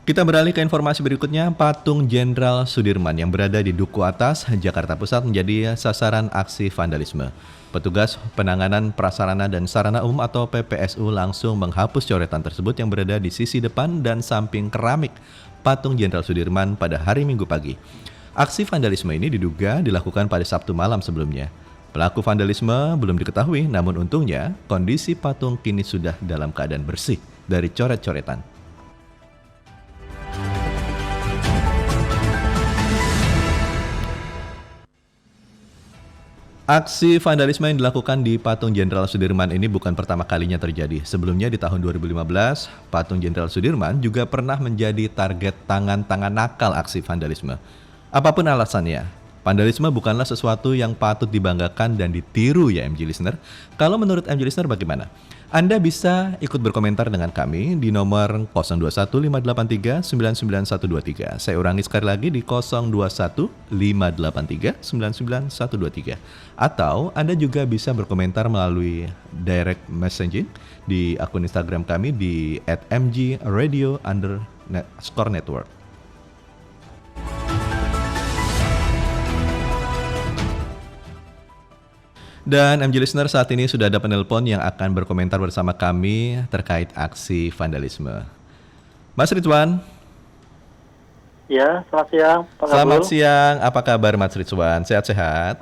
Kita beralih ke informasi berikutnya, patung Jenderal Sudirman yang berada di Duku Atas, Jakarta Pusat menjadi sasaran aksi vandalisme. Petugas Penanganan Prasarana dan Sarana Umum atau PPSU langsung menghapus coretan tersebut yang berada di sisi depan dan samping keramik patung Jenderal Sudirman pada hari Minggu pagi. Aksi vandalisme ini diduga dilakukan pada Sabtu malam sebelumnya. Pelaku vandalisme belum diketahui, namun untungnya kondisi patung kini sudah dalam keadaan bersih dari coret-coretan. Aksi vandalisme yang dilakukan di patung Jenderal Sudirman ini bukan pertama kalinya terjadi. Sebelumnya di tahun 2015, patung Jenderal Sudirman juga pernah menjadi target tangan-tangan nakal aksi vandalisme. Apapun alasannya, vandalisme bukanlah sesuatu yang patut dibanggakan dan ditiru ya MG Listener. Kalau menurut MG Listener bagaimana? Anda bisa ikut berkomentar dengan kami di nomor 021583991123. Saya ulangi sekali lagi di 021583991123. Atau Anda juga bisa berkomentar melalui direct messaging di akun Instagram kami di @mgradio_network. Dan MG Listener, saat ini sudah ada penelpon yang akan berkomentar bersama kami terkait aksi vandalisme. Mas Ridwan. Ya, selamat siang Pak Kabul. Selamat siang, apa kabar Mas Ridwan? Sehat-sehat?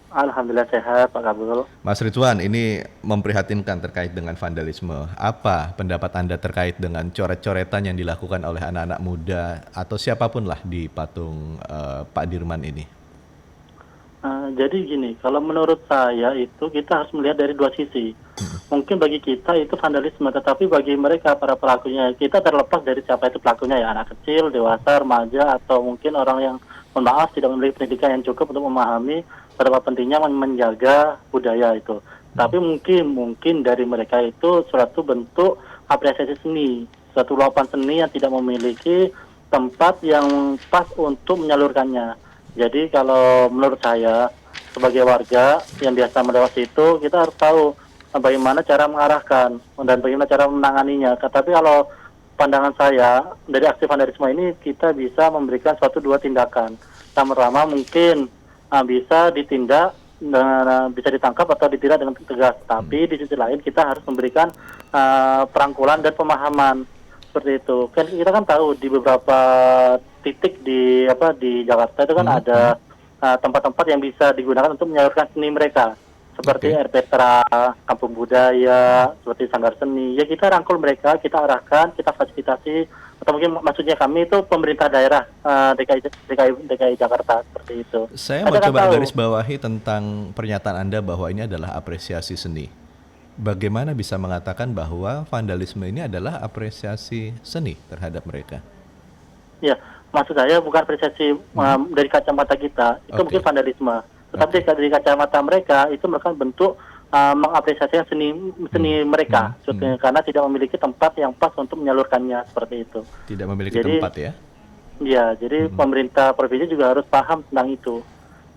Alhamdulillah sehat Pak Kabul. Mas Ridwan, ini memprihatinkan terkait dengan vandalisme. Apa pendapat Anda terkait dengan coret-coretan yang dilakukan oleh anak-anak muda atau siapapun lah di patung Pak Dirman ini? Jadi gini, kalau menurut saya itu kita harus melihat dari dua sisi. Mungkin bagi kita itu vandalisme, tetapi bagi mereka para pelakunya, kita terlepas dari siapa itu pelakunya ya, anak kecil, dewasa, remaja, atau mungkin orang yang mohon maaf tidak memiliki pendidikan yang cukup untuk memahami betapa pentingnya menjaga budaya itu. Tapi mungkin dari mereka itu suatu bentuk apresiasi seni, suatu luapan seni yang tidak memiliki tempat yang pas untuk menyalurkannya. Jadi kalau menurut saya sebagai warga yang biasa melewati itu, kita harus tahu bagaimana cara mengarahkan dan bagaimana cara menanganinya. Tapi kalau pandangan saya dari aksi vandalisme ini, kita bisa memberikan suatu dua tindakan. Pertama mungkin bisa ditindak, bisa ditangkap atau ditindak dengan tegas. Tapi di sisi lain kita harus memberikan perangkulan dan pemahaman seperti itu. Kan kita kan tahu di beberapa titik di Jakarta itu kan ada tempat-tempat yang bisa digunakan untuk menyalurkan seni mereka, seperti RPTRA, Kampung Budaya, seperti Sanggar Seni. Ya kita rangkul mereka, kita arahkan, kita fasilitasi, atau mungkin maksudnya kami itu pemerintah daerah DKI Jakarta seperti itu. Saya mau coba garis bawahi tentang pernyataan Anda bahwa ini adalah apresiasi seni. Bagaimana bisa mengatakan bahwa vandalisme ini adalah apresiasi seni terhadap mereka? Ya, maksud saya bukan apresiasi dari kacamata kita, itu mungkin vandalisme. Tetapi dari kacamata mereka itu merupakan bentuk mengapresiasi seni mereka, karena tidak memiliki tempat yang pas untuk menyalurkannya seperti itu. Tidak memiliki tempat ya? Ya, jadi pemerintah provinsi juga harus paham tentang itu,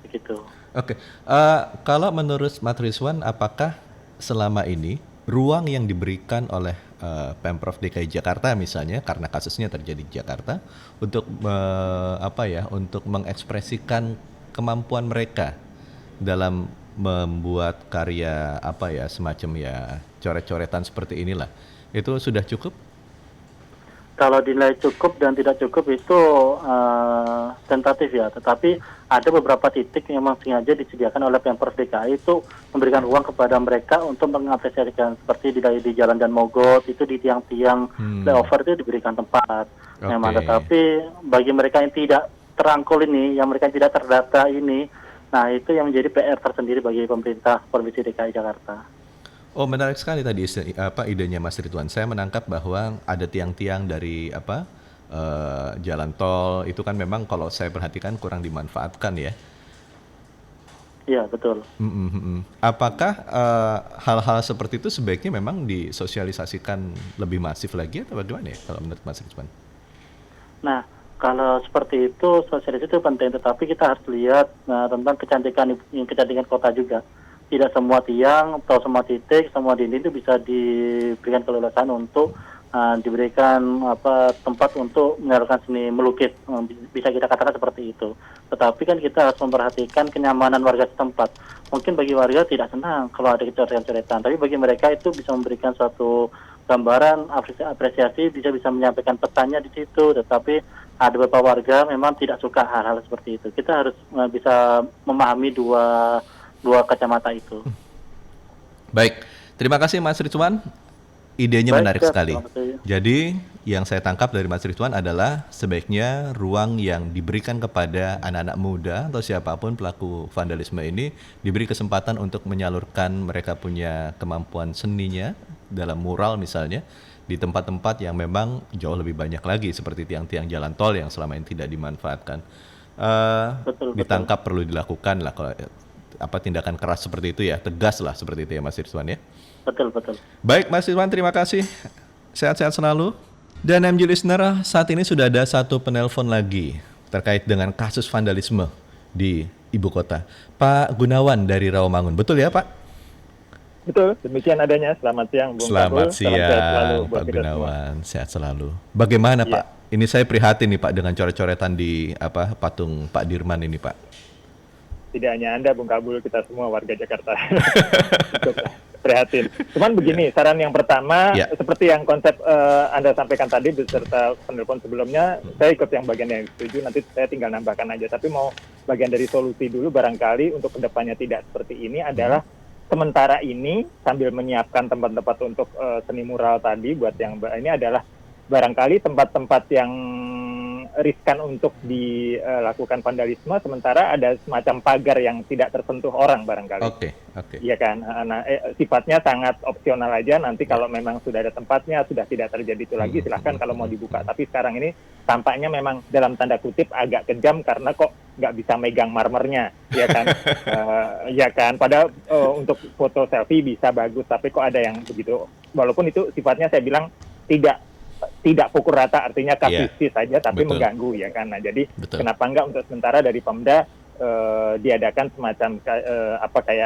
begitu. Oke, kalau menurut Mas Rizwan, apakah selama ini ruang yang diberikan oleh Pemprov DKI Jakarta misalnya karena kasusnya terjadi di Jakarta untuk untuk mengekspresikan kemampuan mereka dalam membuat karya semacam coret-coretan seperti inilah, itu sudah cukup? Kalau dinilai cukup dan tidak cukup itu tentatif ya, tetapi ada beberapa titik yang memang sengaja disediakan oleh Pemprov DKI itu memberikan ruang kepada mereka untuk mengapresiasikan, seperti di Jalan Dan Mogot itu di tiang-tiang flyover itu diberikan tempat. Memang, tetapi bagi mereka yang tidak terangkul ini, yang mereka yang tidak terdata ini, nah itu yang menjadi PR tersendiri bagi pemerintah Provinsi DKI Jakarta. Oh, menarik sekali tadi idenya Mas Ridwan. Saya menangkap bahwa ada tiang-tiang dari jalan tol itu kan memang kalau saya perhatikan kurang dimanfaatkan ya. Iya, betul. Apakah hal-hal seperti itu sebaiknya memang disosialisasikan lebih masif lagi atau bagaimana ya kalau menurut Mas Ridwan? Nah, kalau seperti itu sosialisasi itu penting, tetapi kita harus lihat tentang kecantikan kota juga. Tidak semua tiang atau semua titik, semua dinding itu bisa diberikan keleluasaan untuk diberikan tempat untuk menyalurkan seni melukis, bisa kita katakan seperti itu. Tetapi kan kita harus memperhatikan kenyamanan warga setempat. Mungkin bagi warga tidak senang kalau ada coretan-coretan, tapi bagi mereka itu bisa memberikan suatu gambaran, apresiasi, bisa menyampaikan pesannya di situ. Tetapi ada beberapa warga memang tidak suka hal-hal seperti itu. Kita harus bisa memahami dua kacamata itu. Baik, terima kasih Mas Ridwan. Idenya Baik, menarik siap. sekali. Terima kasih. Jadi yang saya tangkap dari Mas Ridwan adalah sebaiknya ruang yang diberikan kepada anak-anak muda atau siapapun pelaku vandalisme ini diberi kesempatan untuk menyalurkan mereka punya kemampuan seninya dalam mural misalnya di tempat-tempat yang memang jauh lebih banyak lagi seperti tiang-tiang jalan tol yang selama ini tidak dimanfaatkan. Betul. Ditangkap perlu dilakukan lah kalau tindakan keras seperti itu ya, tegas lah seperti itu ya Mas Ridwan ya. Betul. Baik Mas Ridwan, terima kasih. Sehat-sehat selalu. Dan MG Listener, saat ini sudah ada satu penelpon lagi terkait dengan kasus vandalisme di ibu kota. Pak Gunawan dari Rawamangun, betul ya Pak? Betul, demikian adanya. Selamat siang, Bung Selamat Kabul. Salam sehat selalu siang buat Pak kita semua. Gunawan, sehat selalu. Bagaimana Iya. Pak? Ini saya prihatin nih Pak dengan coret-coretan di patung Pak Dirman ini Pak. Tidak hanya Anda, Bung Kabul, kita semua warga Jakarta. Cukup prihatin. Cuman begini, saran yang pertama, Ya. seperti yang konsep Anda sampaikan tadi beserta penelpon sebelumnya, saya ikut yang bagian yang setuju, nanti saya tinggal nambahkan aja. Tapi mau bagian dari solusi dulu barangkali untuk kedepannya tidak seperti ini adalah sementara ini sambil menyiapkan tempat-tempat untuk seni mural tadi buat yang ini adalah barangkali tempat-tempat yang riskan untuk dilakukan vandalisme, sementara ada semacam pagar yang tidak tersentuh orang barangkali. Oke. Iya kan, nah, sifatnya sangat opsional aja. Nanti kalau memang sudah ada tempatnya, sudah tidak terjadi itu lagi, silahkan kalau mau dibuka. Tapi sekarang ini tampaknya memang dalam tanda kutip agak kejam karena kok nggak bisa megang marmernya, ya kan? Ya kan, padahal untuk foto selfie bisa bagus, tapi kok ada yang begitu. Walaupun itu sifatnya saya bilang tidak pukul rata, artinya kasih saja, tapi betul. mengganggu, ya kan. Nah, jadi Betul. kenapa enggak untuk sementara dari Pemda diadakan semacam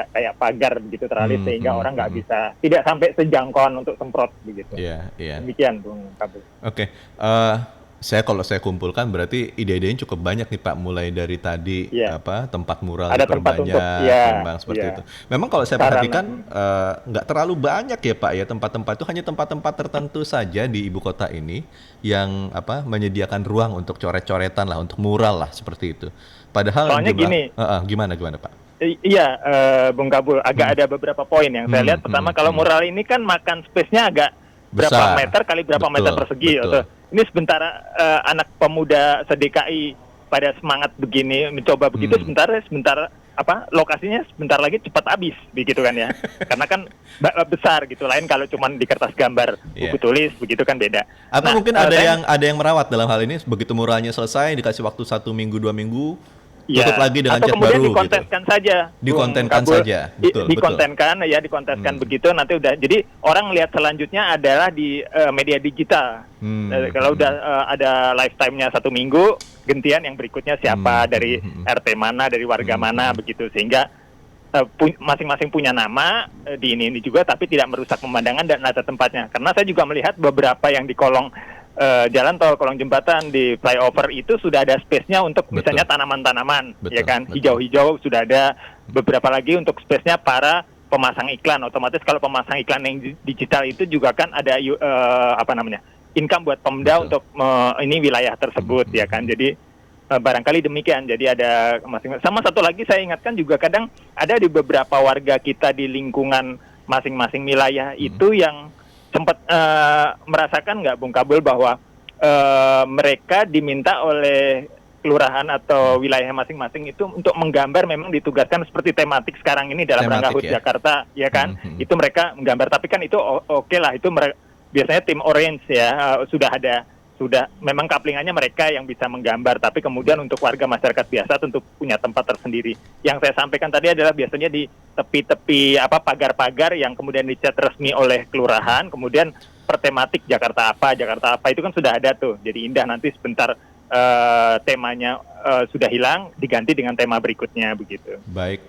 kayak pagar begitu teralis sehingga orang nggak bisa, tidak sampai sejangkauan untuk semprot begitu. Iya. Demikian, Bung Kabul. Oke. Kalau saya kumpulkan berarti ide-idenya cukup banyak nih Pak, mulai dari tadi tempat mural Ada tempat diperbanyak, untuk, memang seperti itu. Memang kalau saya perhatikan nggak terlalu banyak ya Pak ya tempat-tempat itu, hanya tempat-tempat tertentu saja di ibu kota ini yang menyediakan ruang untuk coret-coretan lah, untuk mural lah seperti itu. Padahal soalnya gini, gimana Pak? Iya, Bung Kabul, agak ada beberapa poin yang saya lihat. Pertama, kalau mural ini kan makan space-nya agak berapa Besar. meter kali berapa meter persegi. Betul. Ini sementara anak pemuda se-DKI pada semangat begini mencoba begitu, sebentar lokasinya sebentar lagi cepat habis begitu kan ya. Karena kan besar gitu, lain kalau cuma di kertas gambar buku tulis begitu kan beda. Atau mungkin ada yang merawat dalam hal ini, begitu muralnya selesai dikasih waktu 1 minggu 2 minggu tutup lagi dengan cat baru gitu. Atau kemudian dikonteskan saja. Dikontenkan saja. Betul. Dikontenkan begitu, nanti udah. Jadi orang lihat selanjutnya adalah di media digital. Kalau udah ada lifetime-nya 1 minggu, gentian yang berikutnya siapa, dari RT mana, dari warga mana begitu, sehingga masing-masing punya nama di ini juga, tapi tidak merusak pemandangan dan ada tempatnya. Karena saya juga melihat beberapa yang di kolong jalan tol, kolong jembatan, di flyover itu sudah ada space-nya untuk misalnya tanaman-tanaman, ya kan, hijau-hijau sudah ada. Beberapa lagi untuk space-nya para pemasang iklan. Otomatis kalau pemasang iklan yang digital itu juga kan ada income buat Pemda untuk ini wilayah tersebut, ya kan. Jadi barangkali demikian. Jadi ada masing-masing. Sama satu lagi saya ingatkan juga, kadang ada di beberapa warga kita di lingkungan masing-masing wilayah itu yang sempat merasakan nggak, Bung Kabul, bahwa mereka diminta oleh kelurahan atau wilayah masing-masing itu untuk menggambar, memang ditugaskan seperti tematik sekarang ini dalam rangka HUT Jakarta, ya kan. Itu mereka menggambar, tapi kan itu oke lah, itu biasanya tim orange ya, sudah memang kaplingannya mereka yang bisa menggambar, tapi kemudian untuk warga masyarakat biasa tentu punya tempat tersendiri. Yang saya sampaikan tadi adalah biasanya di tepi-tepi pagar-pagar yang kemudian dicat resmi oleh kelurahan, kemudian per tematik Jakarta apa itu kan sudah ada tuh. Jadi indah, nanti sebentar temanya sudah hilang, diganti dengan tema berikutnya begitu. Baik,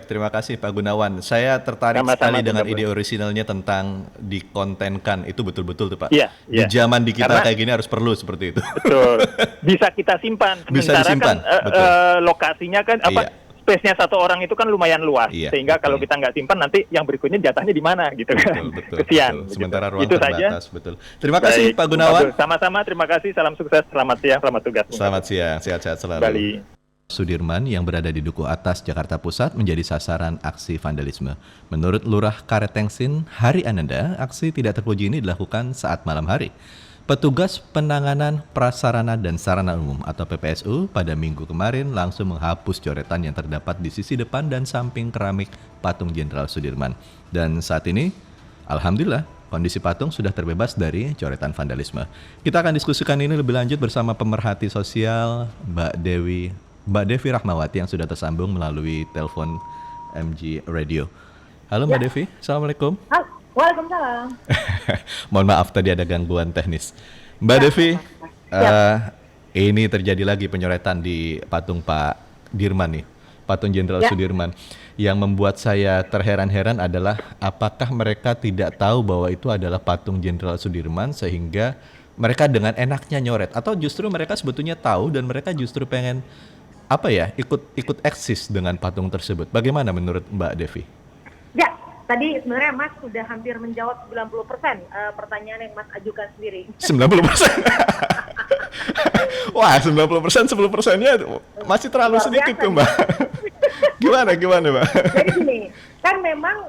terima kasih Pak Gunawan. Saya tertarik Sama-sama, sekali dengan teman-teman. ide orisinalnya tentang dikontenkan. Itu betul-betul tuh Pak. Iya, Di iya. zaman di kita Karena- kayak gini harus perlu seperti itu. Betul. Bisa kita simpan. Bisa Sementara disimpan, kan betul. lokasinya kan Iya. space-nya satu orang itu kan lumayan luas. Iya, Sehingga betul. kalau kita nggak simpan nanti yang berikutnya jatahnya di mana gitu kan. Betul. Kesian. Betul. begitu. Sementara ruang Itu saja. terbatas, betul. Terima kasih Baik, Pak Gunawan. Sama-sama, terima kasih. Salam sukses, selamat siang, selamat tugas. Selamat siang, sehat-sehat selalu. Bali. Sudirman yang berada di Duku Atas, Jakarta Pusat menjadi sasaran aksi vandalisme. Menurut Lurah Karetengsin, Hari Ananda, aksi tidak terpuji ini dilakukan saat malam hari. Petugas Penanganan Prasarana dan Sarana Umum atau PPSU pada minggu kemarin langsung menghapus coretan yang terdapat di sisi depan dan samping keramik patung Jenderal Sudirman. Dan saat ini, alhamdulillah, kondisi patung sudah terbebas dari coretan vandalisme. Kita akan diskusikan ini lebih lanjut bersama pemerhati sosial Mbak Devi Rahmawati yang sudah tersambung melalui telepon MG Radio. Halo Mbak Devi, Assalamualaikum. Waalaikumsalam. Mohon maaf tadi ada gangguan teknis. Mbak Devi, ini terjadi lagi penyoretan di patung Pak Dirman nih, patung Jenderal Sudirman. Yang membuat saya terheran-heran adalah apakah mereka tidak tahu bahwa itu adalah patung Jenderal Sudirman sehingga mereka dengan enaknya nyoret, atau justru mereka sebetulnya tahu dan mereka justru pengen ikut eksis dengan patung tersebut. Bagaimana menurut Mbak Devi? Ya, tadi sebenarnya Mas sudah hampir menjawab 90% pertanyaan yang Mas ajukan sendiri. 90%. Wah, 90%, 10%-nya masih terlalu Luar sedikit biasa, tuh, Mbak. Gimana, Mbak? Jadi gini, kan memang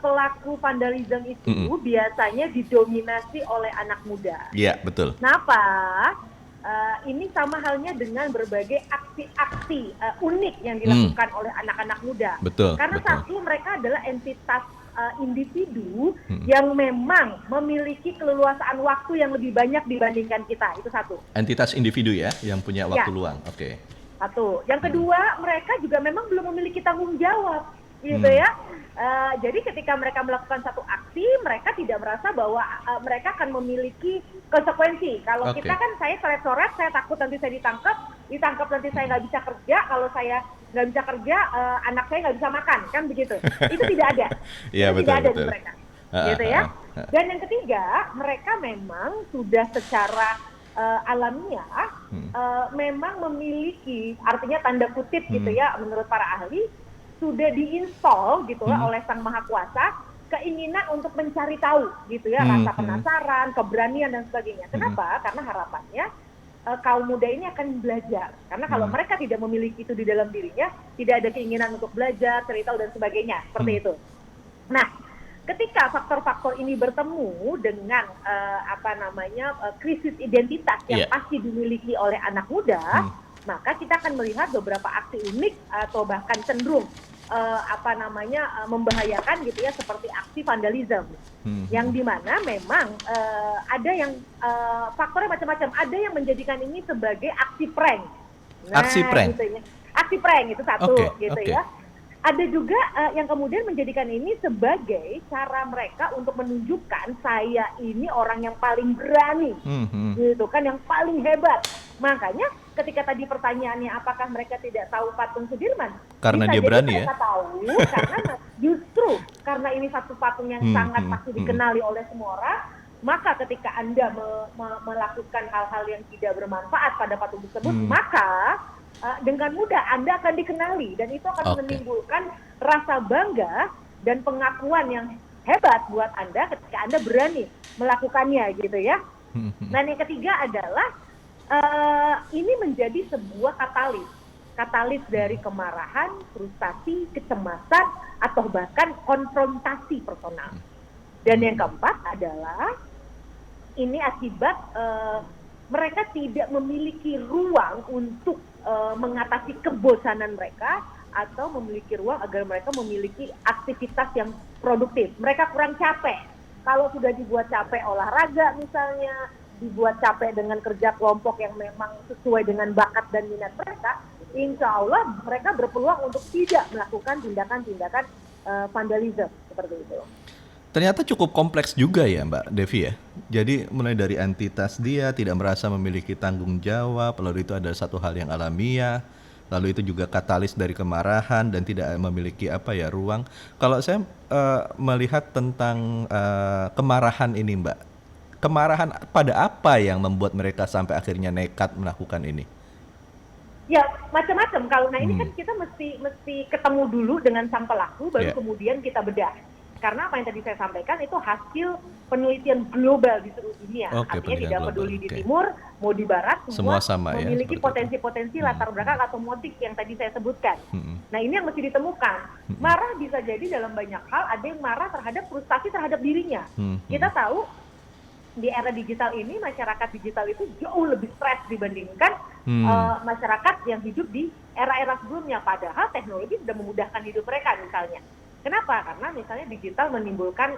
pelaku vandalisme itu biasanya didominasi oleh anak muda. Iya, betul. Kenapa? Ini sama halnya dengan berbagai aksi-aksi unik yang dilakukan oleh anak-anak muda. Betul, Karena betul. satu, mereka adalah entitas individu yang memang memiliki keleluasaan waktu yang lebih banyak dibandingkan kita. Itu satu. Entitas individu ya, yang punya waktu Ya. luang. Oke. Satu. Yang kedua, mereka juga memang belum memiliki tanggung jawab, gitu ya. Jadi ketika mereka melakukan satu aksi, mereka tidak merasa bahwa mereka akan memiliki konsekuensi. Kalau Oke. kita kan, saya coret-coret, saya takut nanti saya ditangkap nanti saya nggak bisa kerja. Kalau saya nggak bisa kerja, anak saya nggak bisa makan, kan begitu. Itu tidak ada. Iya, Itu betul, tidak ada betul. di mereka, gitu ya. Dan yang ketiga, mereka memang sudah secara alamiah memang memiliki, artinya tanda kutip gitu ya, menurut para ahli sudah diinstal gitu ya oleh Sang Maha Kuasa keinginan untuk mencari tahu gitu ya, rasa penasaran, keberanian dan sebagainya. Kenapa? Karena harapannya kaum muda ini akan belajar. Karena kalau mereka tidak memiliki itu di dalam dirinya, tidak ada keinginan untuk belajar, cerita dan sebagainya, seperti itu. Nah, ketika faktor-faktor ini bertemu dengan krisis identitas yang pasti dimiliki oleh anak muda, maka kita akan melihat beberapa aksi unik atau bahkan cenderung membahayakan gitu ya, seperti aksi vandalisme, yang dimana memang ada yang faktornya macam-macam. Ada yang menjadikan ini sebagai aksi prank. Aksi prank? Gitu ya. Aksi prank itu satu, gitu Oke. ya. Ada juga yang kemudian menjadikan ini sebagai cara mereka untuk menunjukkan saya ini orang yang paling berani, gitu kan, yang paling hebat. Makanya ketika tadi pertanyaannya apakah mereka tidak tahu patung Sudirman? Karena Bisa dia jadi berani mereka tahu karena justru karena ini satu patung yang sangat pasti dikenali oleh semua orang. Maka ketika Anda melakukan hal-hal yang tidak bermanfaat pada patung tersebut, maka dengan mudah Anda akan dikenali, dan itu akan menimbulkan rasa bangga dan pengakuan yang hebat buat Anda ketika Anda berani melakukannya, gitu ya. Dan yang ketiga adalah ini menjadi sebuah katalis dari kemarahan, frustasi, kecemasan, atau bahkan konfrontasi personal. Dan yang keempat adalah ini akibat mereka tidak memiliki ruang untuk mengatasi kebosanan mereka, atau memiliki ruang agar mereka memiliki aktivitas yang produktif. Mereka kurang capek. Kalau sudah dibuat capek olahraga misalnya, dibuat capek dengan kerja kelompok yang memang sesuai dengan bakat dan minat mereka, insya Allah mereka berpeluang untuk tidak melakukan tindakan-tindakan vandalisme seperti itu. Ternyata cukup kompleks juga ya Mbak Devi ya. Jadi mulai dari entitas dia tidak merasa memiliki tanggung jawab, lalu itu adalah satu hal yang alamiah, lalu itu juga katalis dari kemarahan dan tidak memiliki ruang. Kalau saya melihat tentang kemarahan ini Mbak, kemarahan pada apa yang membuat mereka sampai akhirnya nekat melakukan ini? Ya macam-macam. Kalau ini kan kita mesti ketemu dulu dengan sang pelaku, baru kemudian kita bedah. Karena apa yang tadi saya sampaikan itu hasil penelitian global di seluruh dunia. Artinya tidak peduli di timur, mau di barat, semua sama, memiliki potensi-potensi latar belakang atau motif yang tadi saya sebutkan. Nah ini yang mesti ditemukan. Marah bisa jadi dalam banyak hal, ada yang marah terhadap frustasi terhadap dirinya. Kita tahu di era digital ini, masyarakat digital itu jauh lebih stres dibandingkan masyarakat yang hidup di era-era sebelumnya. Padahal teknologi sudah memudahkan hidup mereka misalnya. Kenapa? Karena misalnya digital menimbulkan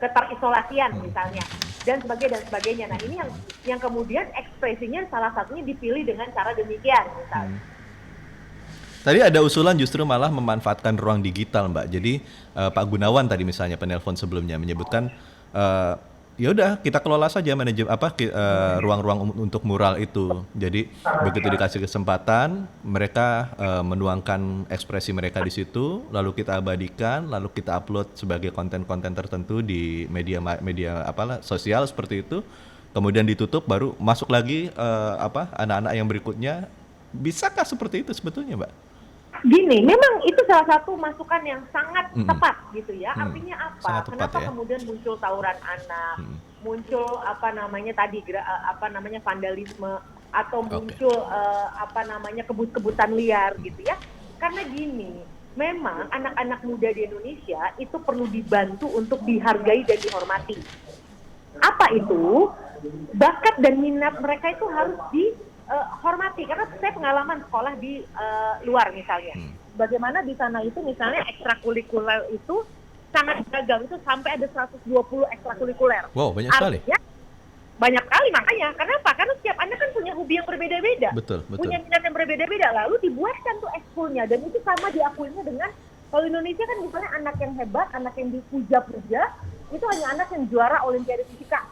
keterisolasian misalnya dan sebagainya. Nah ini yang kemudian ekspresinya salah satunya dipilih dengan cara demikian misalnya. Tadi ada usulan justru malah memanfaatkan ruang digital Mbak. Jadi Pak Gunawan tadi misalnya penelpon sebelumnya menyebutkan ya udah kita kelola saja manajemen ruang-ruang untuk mural itu. Jadi begitu dikasih kesempatan, mereka menuangkan ekspresi mereka di situ, lalu kita abadikan, lalu kita upload sebagai konten-konten tertentu di media sosial seperti itu. Kemudian ditutup, baru masuk lagi anak-anak yang berikutnya. Bisakah seperti itu sebetulnya, Mbak? Gini, memang itu salah satu masukan yang sangat tepat gitu ya. Artinya apa? Kenapa kemudian muncul tawuran anak, muncul vandalisme atau muncul kebut-kebutan liar gitu ya? Karena gini, memang anak-anak muda di Indonesia itu perlu dibantu untuk dihargai dan dihormati. Apa itu? Bakat dan minat mereka itu harus hormati, karena saya pengalaman sekolah di luar misalnya, bagaimana di sana itu misalnya ekstrakurikuler itu sangat gagal, itu sampai ada 120 ekstrakurikuler. Wow, banyak sekali. Banyak kali, makanya. Kenapa? Karena setiap anak kan punya hobi yang berbeda-beda, punya minat yang berbeda-beda, lalu dibuatkan tuh ekskulnya, dan itu sama diakuinya dengan, kalau Indonesia kan misalnya anak yang hebat, anak yang dipuja-puja, itu hanya anak yang juara Olimpiade Fisika.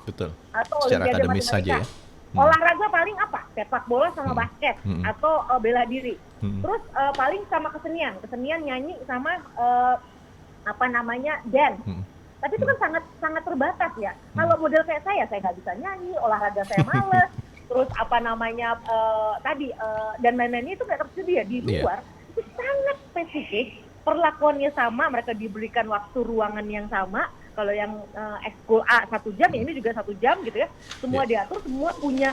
Atau Olimpiade Matematika. Olahraga paling apa? Sepak bola sama basket atau bela diri. Terus paling sama kesenian nyanyi sama dance. Tapi itu kan sangat terbatas ya. Kalau model kayak saya nggak bisa nyanyi, olahraga saya males. Terus dan lain-lainnya itu nggak tersedia di luar. Itu sangat spesifik. Perlakuannya sama, mereka diberikan waktu ruangan yang sama. Kalau yang ekskul A 1 jam, ya ini juga 1 jam gitu ya. Semua diatur, semua punya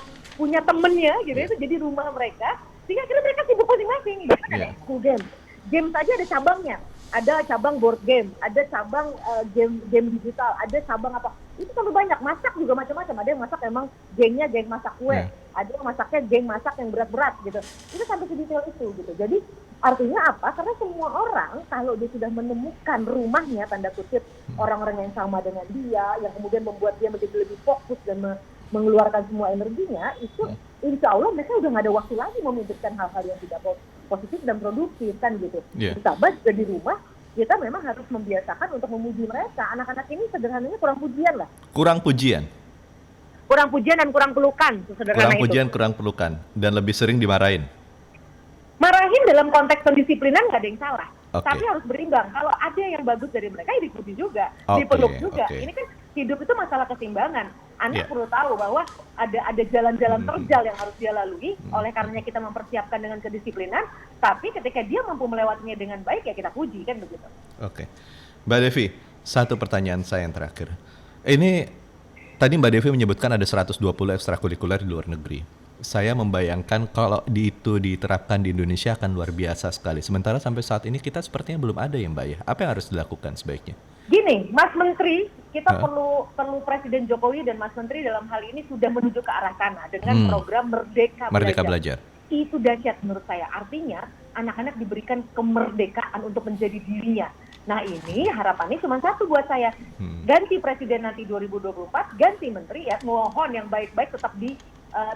temennya gitu ya. Itu jadi rumah mereka. Sehingga akhirnya mereka sibuk masing-masing. Gitu kan ada ekskul game. Game saja ada cabangnya. Ada cabang board game, ada cabang game digital, ada cabang apa. Itu terlalu banyak. Masak juga macam-macam. Ada yang masak emang gengnya geng masak kue. Ada yang masaknya geng masak yang berat-berat gitu. Itu sampai sedetail itu gitu. Jadi artinya apa? Karena semua orang kalau dia sudah menemukan rumahnya, tanda kutip, orang-orang yang sama dengan dia, yang kemudian membuat dia menjadi lebih fokus dan mengeluarkan semua energinya, itu insya Allah mereka udah nggak ada waktu lagi memikirkan hal-hal yang tidak positif dan produktif kan gitu. Ditambah juga di rumah, kita memang harus membiasakan untuk memuji mereka. Anak-anak ini sederhananya kurang pujian lah. Kurang pujian dan kurang pelukan. Kurang pujian, kurang pelukan. Dan lebih sering dimarahin. Marahin dalam konteks pendisiplinan nggak ada yang salah. Tapi harus berimbang. Kalau ada yang bagus dari mereka, ya dipuji juga, dipeluk juga. Ini kan hidup itu masalah keseimbangan. Anak perlu tahu bahwa ada jalan-jalan terjal yang harus dia lalui. Oleh karenanya kita mempersiapkan dengan kedisiplinan. Tapi ketika dia mampu melewatinya dengan baik, ya kita puji kan begitu. Mbak Devi, satu pertanyaan saya yang terakhir. Ini tadi Mbak Devi menyebutkan ada 120 ekstrakurikuler di luar negeri. Saya membayangkan kalau itu diterapkan di Indonesia akan luar biasa sekali. Sementara sampai saat ini kita sepertinya belum ada ya Mbak ya. Apa yang harus dilakukan sebaiknya? Gini, Mas Menteri, kita perlu Presiden Jokowi dan Mas Menteri dalam hal ini sudah menuju ke arah sana dengan program Merdeka Belajar. Itu dahsyat menurut saya. Artinya anak-anak diberikan kemerdekaan untuk menjadi dirinya. Nah ini harapannya cuma satu buat saya. Ganti Presiden nanti 2024, ganti Menteri ya. Mohon yang baik-baik tetap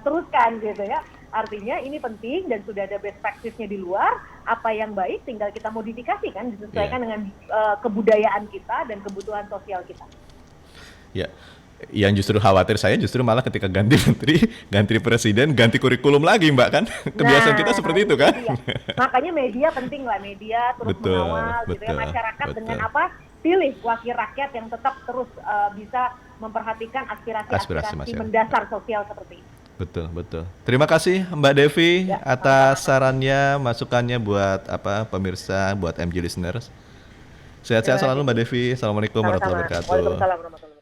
teruskan gitu ya. Artinya ini penting dan sudah ada best practice-nya di luar. Apa yang baik tinggal kita modifikasi kan, disesuaikan dengan kebudayaan kita dan kebutuhan sosial kita. Ya, yang justru khawatir saya justru malah ketika ganti menteri, ganti presiden, ganti kurikulum lagi Mbak kan. Kebiasaan kita seperti itu kan. Makanya media penting lah, media terus mengawal gitu ya, masyarakat dengan apa? Pilih wakil rakyat yang tetap terus bisa memperhatikan aspirasi mendasar sosial seperti ini. Betul. Terima kasih Mbak Devi atas sarannya, masukannya buat pemirsa, buat MG listeners. Sehat-sehat selalu Mbak Devi. Assalamualaikum warahmatullahi wabarakatuh. Waalaikumsalam warahmatullahi wabarakatuh.